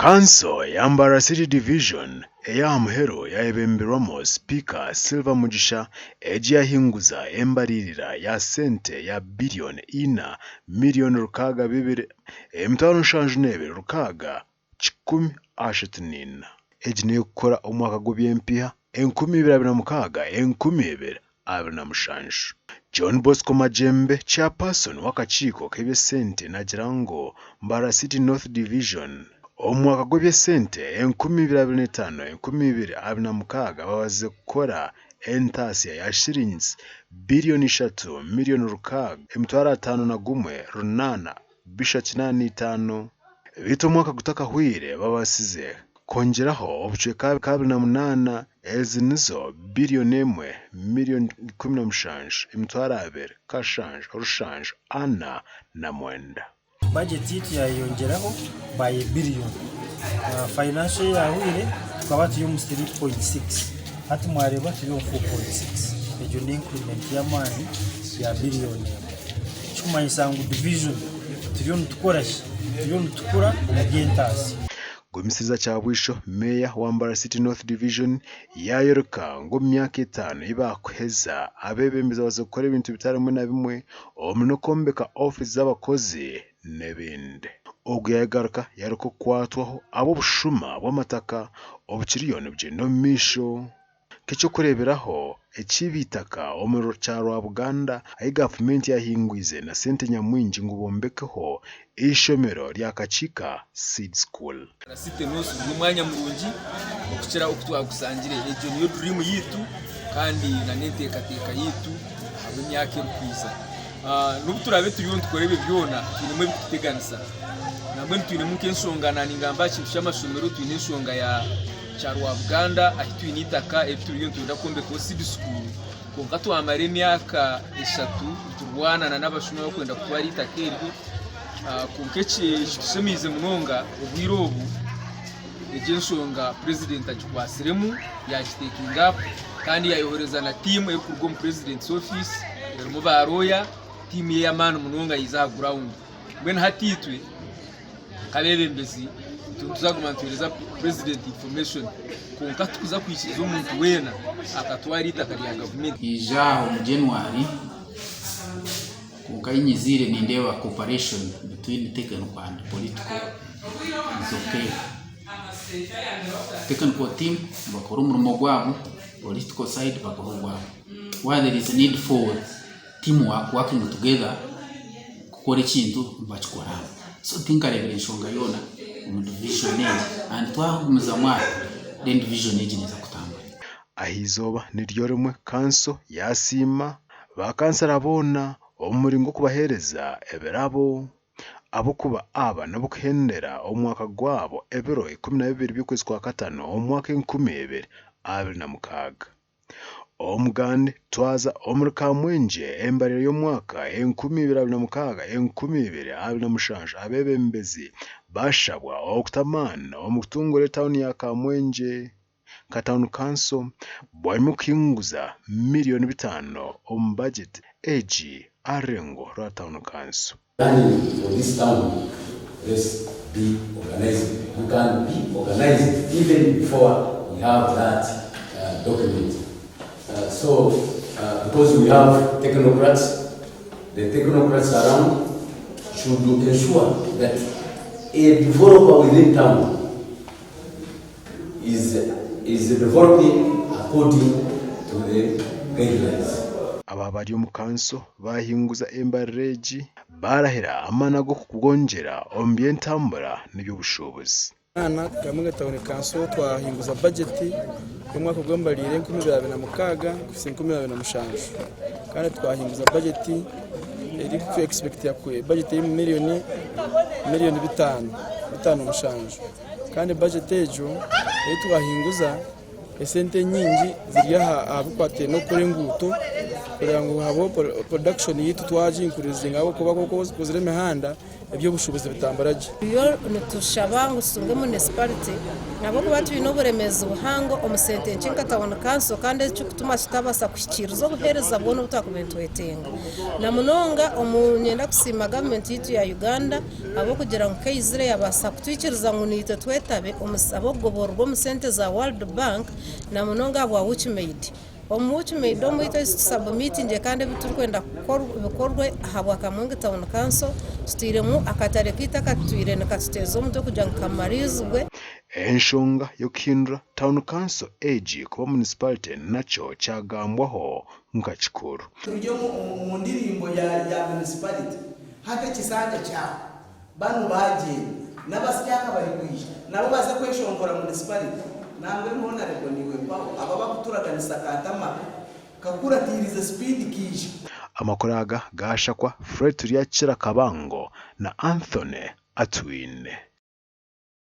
Kanso yambara City Division eyamuhero yayebembirwamo Speaker Silver Mugisha eji yahinguza embaririra ya sente ya biliyoni 4 miliyoni rukaga bibiri emitwaro nshanju n'ebiri rukaga 10 eji niyo gukora omwaka gw'ebyempiha 2026 2027. John Bosco Majembe, chairperson w'akakiiko k'ebyesente nagira ngo Mbara City North Division omwaka gw'ebyesente 2025-2026 babaze gukora entaasya ya shillings biliyoni 3 miliyoni rukaga emitwaro 5,885 bito omwaka gutakahwire babasize kongeraho obucweka 28 ezi nizo biliyoni 1 miliyoni 17 emitwaro 2 kashanju orushanju 4 budget yitu yayongeraho by a billion. Financial yahwire tukaba turi mu 3.6 hati mwareba turi mu 4.6 ejo ni increment y'amani ya billion. Chumanyisa ngo division turi tukora mu byentasi. Gumisiza cyabwisho Meya wa Mbara City North Division yayoruka ngo myaka 5 ibakuheza abebembeza bazokora ibintu bitarimo na bimwe omuno kombeka office z'abakozi nebindi. Ubwo yagaruka yaruko kwatwaho abo bushuma bw'amataka obukiriyone bugendo misho kicho kureberaho ekibitaka omuro cyarwa Buganda ayi government yahingwize na sente nyamwinji ngo bombekeho ishomero lya Kachika Seed School. City North umwanya murungi okukira okutwagusangire ejo niyo dream yitu kandi na nentekateka yitu abimyaka erukwiza. N'ubuturabe turiyo ntukorebe byona twinimwe biteganisa namwe twinimwe kensongana ningamba kintu cy'amashomero twinishonga ya cyarwa Buganda ahitwi nitaka eturiyo ntunda kombe ko Seed School konka twamare myaka 3 turwana n'abashuma bakwenda kutwara itakerwe kunkeche shemize munonga obwirobu ejensonga president ajikwasiremu ya taking up kandi yayohereza na team yo kurwo mu president's office mu baroya team ya man munonga iza ground when hatitwe kabebembezi tuzagumantureza president information konka tukuza kwishiza umuntu wena akatwara itakari ya government ija mu January kukayinyizire nindewa cooperation between technical and political is okay. Technical team bakora umurimo gwabo, political side bakora gwabo. While there is a need for teamwork working together kukora ikintu bakikora. So think arebere nshonga yona mu division and twagumiza mwaka then division neza kutamba. Ahizoba niryo rumwe kanso yasima bakansara bona umuringo kubahereza eberabo abo kuba aba nabo kuhendera omwaka gwabo ebero 12 by'ukwezi kwa 5 omwaka 2026 omugande twaza omurika mwenje embariro y'omwaka 2026 abebembezi bashabwa okutamana omutungure town ya Kamwenje Kataunu Council bwaimu kinguza miliyoni 5 om budget eji arengo ra Town Council. For this town, let's be organized. We can be organized even before we have that document. Because we have technocrats, the technocrats around should ensure that a developer within town is developing according to the guidelines. Ababari mu kanso bahinguza embareji barahira amana go kugongera ombyentambura n'ibyo bushobozi. Ana kamwe Town Council twahinguza budget y'umwaka gw'embarire 2026 kufisa 2027 kandi twahinguza budget iri ku expect ya kwe budget ya miliyoni 5 mushanju kandi budget ejo twahinguza esente nyingi ziri abukwate no kuri nguto kugira ngo habo production yitu twaje increasing abo kuba koko kozire mihanda iby'ubushobozi bitambaraje iyo nitushaba ngo sunge municipality nabo kuba tubino uburemezi buhango omusente nshinga town council kandi cyo gutuma kitabasa kushyikira zo guhereza bwono butakubentu wetenga na munonga omunyenda kusima government yitu ya Uganda abo kugira ngo kayizire yabasa kutwikiriza ngo nite twetabe omusabo goborwa omusente za World Bank na munonga bwa which made omuchi meido mwito submitting kandi biturikwenda bikorwe habwa Kamonge Town Council tutiremu akatare kita katwire nakatitezo mutwe kugira ngo kamarizwe enshonga yo kihindura Town Council age kuba municipality nacho cyagambwaho nkakikuru turyo mu ndirimbo ya municipality hata kisanja cyaho banu bagiye n'abasyaka bari kwisha nabo baza kweshongora municipality nangwe mpona rego niwe paho ababa kuturaganisa katama kakuratiriza speed kije amakuraga gashakwa Fred Turiyakira Kabango na Anthony Atwine.